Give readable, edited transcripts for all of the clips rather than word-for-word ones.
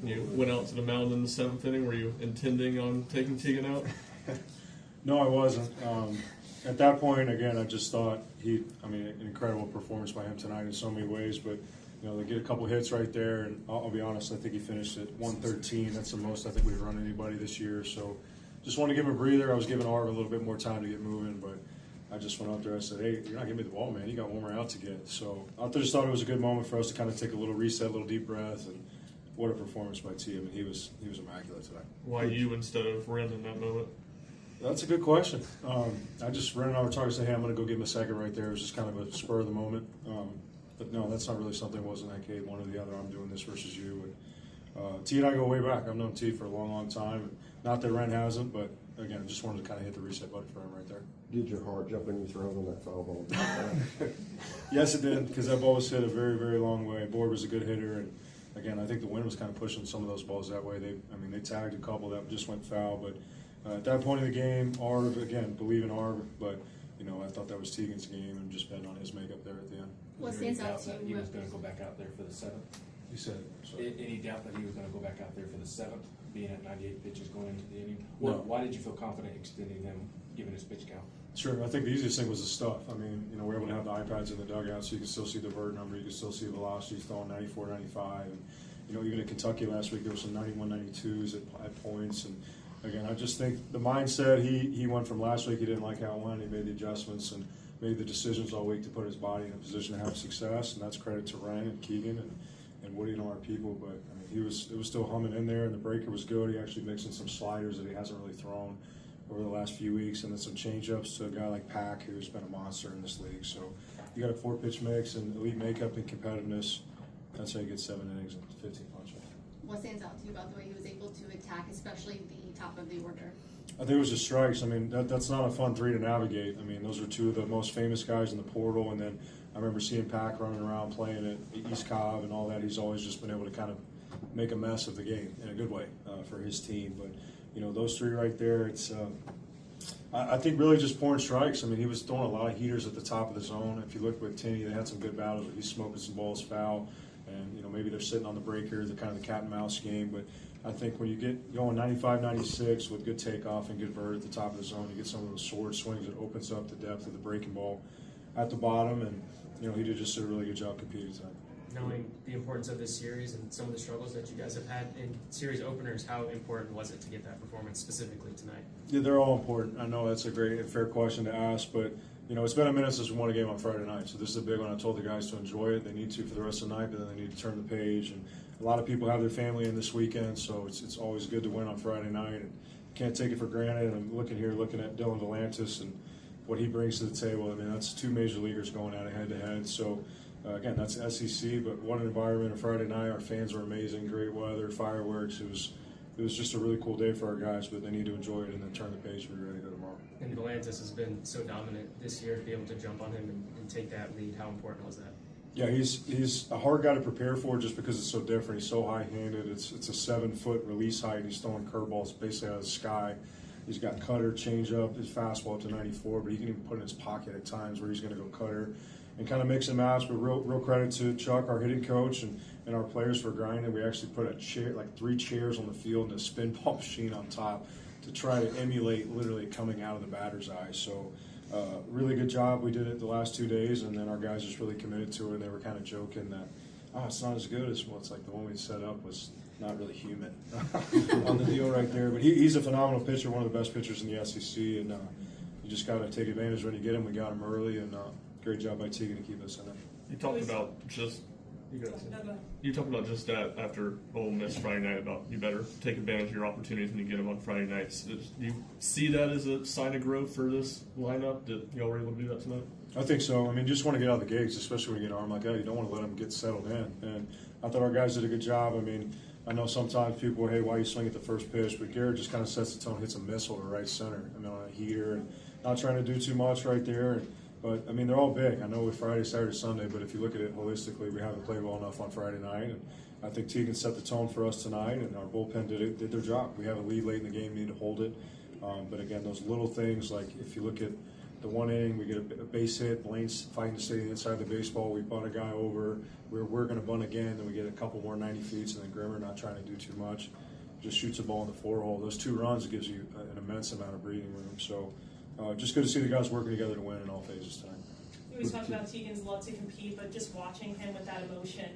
You went out to the mound in the 7th inning. Were you intending on taking Teagan out? No, I wasn't. At that point, again, I just thought an incredible performance by him tonight in so many ways, but they get a couple hits right there, and I'll be honest, I think he finished at 113. That's the most I think we've run anybody this year, so just wanted to give him a breather. I was giving Arv a little bit more time to get moving, but I just went out there. I said, hey, you're not giving me the ball, man. You got one more out to get. So I just thought it was a good moment for us to kind of take a little reset, a little deep breath, and what a performance by T. I mean, he was immaculate tonight. Why you instead of Ren in that moment? That's a good question. Ren and I were talking, say, hey, I'm going to go give him a second right there. It was just kind of a spur of the moment. But no, that's not really something that wasn't that case, one or the other. I'm doing this versus you. And T and I go way back. I've known T for a long, long time. Not that Ren hasn't, but again, I just wanted to kind of hit the reset button for him right there. Did your heart jump in your throat on that foul ball? Yes, it did, because that ball was hit a very, very long way. Board was a good hitter, and again, I think the wind was kind of pushing some of those balls that way. They tagged a couple that just went foul, but at that point in the game, Arv, again, believe in Arv, but I thought that was Teagan's game and just betting on his makeup there at the end. What stands out to that he you? was going to go back out there for the 7th? He said, Any doubt that he was going to go back out there for the 7th, being at 98 pitches going into the inning? No. Why did you feel confident extending him, given his pitch count? Sure, I think the easiest thing was the stuff. I mean, we're able to have the iPads in the dugout, so you can still see the vert number, you can still see the velocity, he's throwing 94, 95. And, even in Kentucky last week, there were some 91, 92s at points. And again, I just think the mindset, he went from last week, he didn't like how it went, he made the adjustments and made the decisions all week to put his body in a position to have success, and that's credit to Ryan and Keegan and Woody and all our people. But it was still humming in there, and the breaker was good. He actually mixed in some sliders that he hasn't really thrown over the last few weeks, and then some change-ups to a guy like Pack, who's been a monster in this league. So you got a 4-pitch mix and elite makeup and competitiveness. That's how you get 7 innings and 15 punches. What stands out to you about the way he was able to attack, especially the top of the order? I think it was the strikes. I mean, that's not a fun 3 to navigate. I mean, those are 2 of the most famous guys in the portal, and then I remember seeing Pack running around playing at East Cobb and all that. He's always just been able to kind of make a mess of the game in a good way for his team. But, those 3 right there, it's I think really just pouring strikes. I mean, he was throwing a lot of heaters at the top of the zone. If you look with Tinney, they had some good battles. He's smoking some balls foul, and, maybe they're sitting on the breaker, the kind of the cat and mouse game. But I think when you get going 95, 96 with good takeoff and good vert at the top of the zone, you get some of those sword swings. It opens up the depth of the breaking ball at the bottom, and he did just a really good job competing tonight. Knowing the importance of this series and some of the struggles that you guys have had in series openers, how important was it to get that performance specifically tonight? Yeah, they're all important. I know that's a great and fair question to ask, but it's been a minute since we won a game on Friday night, so this is a big one. I told the guys to enjoy it. They need to for the rest of the night, but then they need to turn the page. And a lot of people have their family in this weekend, so it's always good to win on Friday night, and can't take it for granted. And I'm looking at Dylan Delantis and what he brings to the table. I mean, that's 2 major leaguers going at it head-to-head. So, again, that's SEC, but what an environment on Friday night. Our fans were amazing, great weather, fireworks. It was just a really cool day for our guys, but they need to enjoy it and then turn the page and be ready to go tomorrow. And Delantis has been so dominant this year. To be able to jump on him and take that lead, how important was that? Yeah, he's a hard guy to prepare for just because it's so different. He's so high-handed. It's a 7-foot release height. He's throwing curveballs basically out of the sky. He's got cutter, changeup, his fastball up to 94, but he can even put it in his pocket at times where he's going to go cutter and kind of mix and match. But real credit to Chuck, our hitting coach, and our players for grinding. We actually put a chair, like 3 chairs on the field and a spin ball machine on top to try to emulate literally coming out of the batter's eye. So really good job. We did it the last 2 days, and then our guys just really committed to it, and they were kind of joking that, it's not as good as, well, it's like the one we set up was not really human on the deal right there. But he's a phenomenal pitcher, one of the best pitchers in the SEC, and you just got to take advantage when you get him. We got him early, and great job by Teagan to keep us in it. You talked about just that after Ole Miss Friday night about you better take advantage of your opportunities when you get them on Friday nights. Do you see that as a sign of growth for this lineup that y'all were able to do that tonight? I think so. I mean, just want to get out of the gates, especially when you get an arm like that. You don't want to let them get settled in. And I thought our guys did a good job. I mean, I know sometimes people, hey, why you swing at the first pitch? But Garrett just kind of sets the tone, hits a missile to right center. I mean, on a heater, and not trying to do too much right there. But, I mean, they're all big. I know with Friday, Saturday, Sunday, but if you look at it holistically, we haven't played well enough on Friday night. And I think Teagan set the tone for us tonight, and our bullpen did their job. We have a lead late in the game, need to hold it. But, again, those little things, like if you look at the one inning, we get a base hit. Blaine's fighting to stay inside the baseball. We bunt a guy over. We're going to bunt again. Then we get a couple more 90 feet, and then Grimmer, not trying to do too much, just shoots a ball in the 4-hole. Those 2 runs, it gives you an immense amount of breathing room. So just good to see the guys working together to win in all phases tonight. We always talk about Tegan's love to compete, but just watching him with that emotion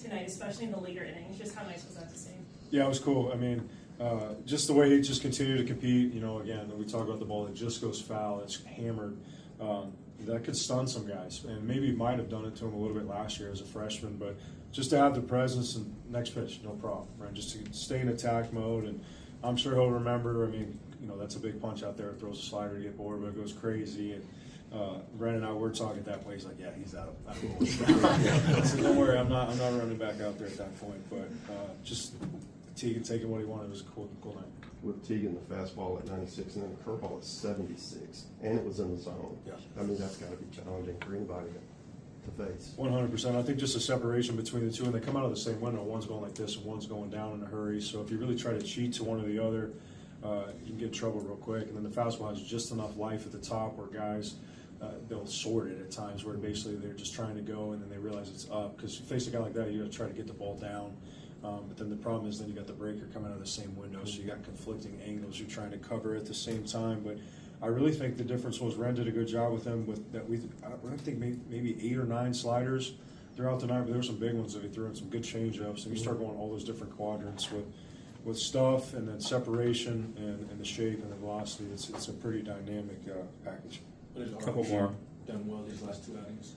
tonight, especially in the later innings, just how nice was that to see? Yeah, it was cool. I mean, just the way he just continued to compete. Again, we talk about the ball that just goes foul, it's hammered. That could stun some guys, and maybe might have done it to him a little bit last year as a freshman. But just to have the presence and next pitch, no problem, right? Just to stay in attack mode, and I'm sure he'll remember. I mean, that's a big punch out there. It throws a slider to get bored, but it goes crazy. And Ren and I were talking at that point. He's like, "Yeah, he's out of I said, "Don't worry, I'm not running back out there at that point." But just Tegan taking what he wanted. It was a cool night. With Tegan, the fastball at 96 and then the curveball at 76, and it was in the zone. Yeah. I mean, that's got to be challenging for anybody to face. 100%. I think just a separation between the two, and they come out of the same window. One's going like this, and one's going down in a hurry. So if you really try to cheat to one or the other, you can get in trouble real quick. And then the fastball has just enough life at the top where guys, they'll sort it at times where basically they're just trying to go and then they realize it's up. Because you face a guy like that, you got to try to get the ball down. But then the problem is then you got the breaker coming out of the same window, so you got conflicting angles you're trying to cover at the same time. But I really think the difference was Ren did a good job with him. With that, I think maybe 8 or 9 sliders throughout the night, but there were some big ones that he threw in, some good changeups, and you start going all those different quadrants with stuff and then separation and the shape and the velocity. It's a pretty dynamic package. But has Couple more. done well these last 2 outings?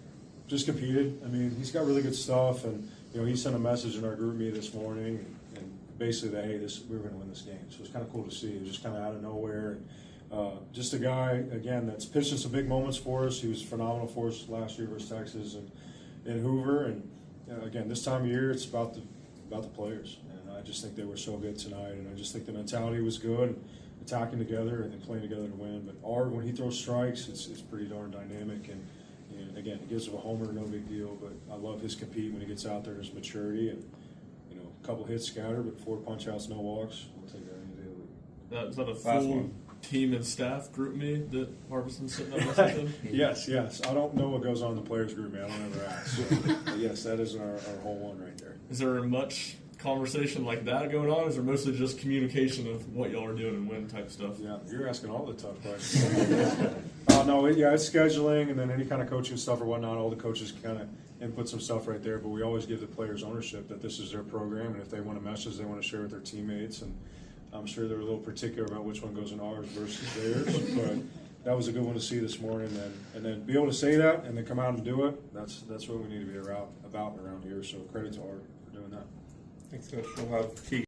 Just competed. I mean, he's got really good stuff, and he sent a message in our group meet this morning, and basically that hey, we were going to win this game. So it's kind of cool to see. It was just kind of out of nowhere. Just a guy again that's pitched in some big moments for us. He was phenomenal for us last year versus Texas and Hoover. And again, this time of year, it's about the players. And I just think they were so good tonight, and I just think the mentality was good, attacking together and playing together to win. But Ard, when he throws strikes, it's pretty darn dynamic. And again, he gives him a homer, no big deal. But I love his compete when he gets out there, his maturity, and a couple hits scattered, but 4 punch outs, no walks. We'll take that any day of the week. Is that a Last full one. team and staff group me that Harbison's sitting up listening to? Yes. I don't know what goes on in the players group, man. I don't ever ask. But yes, that is our whole one right there. Is there much conversation like that going on? Or is there mostly just communication of what y'all are doing and when type stuff? Yeah, you're asking all the tough questions. It's scheduling and then any kind of coaching stuff or whatnot. All the coaches kind of input some stuff right there, but we always give the players ownership that this is their program, and if they want a message, they want to share with their teammates. And I'm sure they're a little particular about which one goes in ours versus theirs, but that was a good one to see this morning. And then be able to say that and then come out and do it. That's what we need to be about around here. So credit to Art for doing that. Thanks, Coach. We'll have Teague.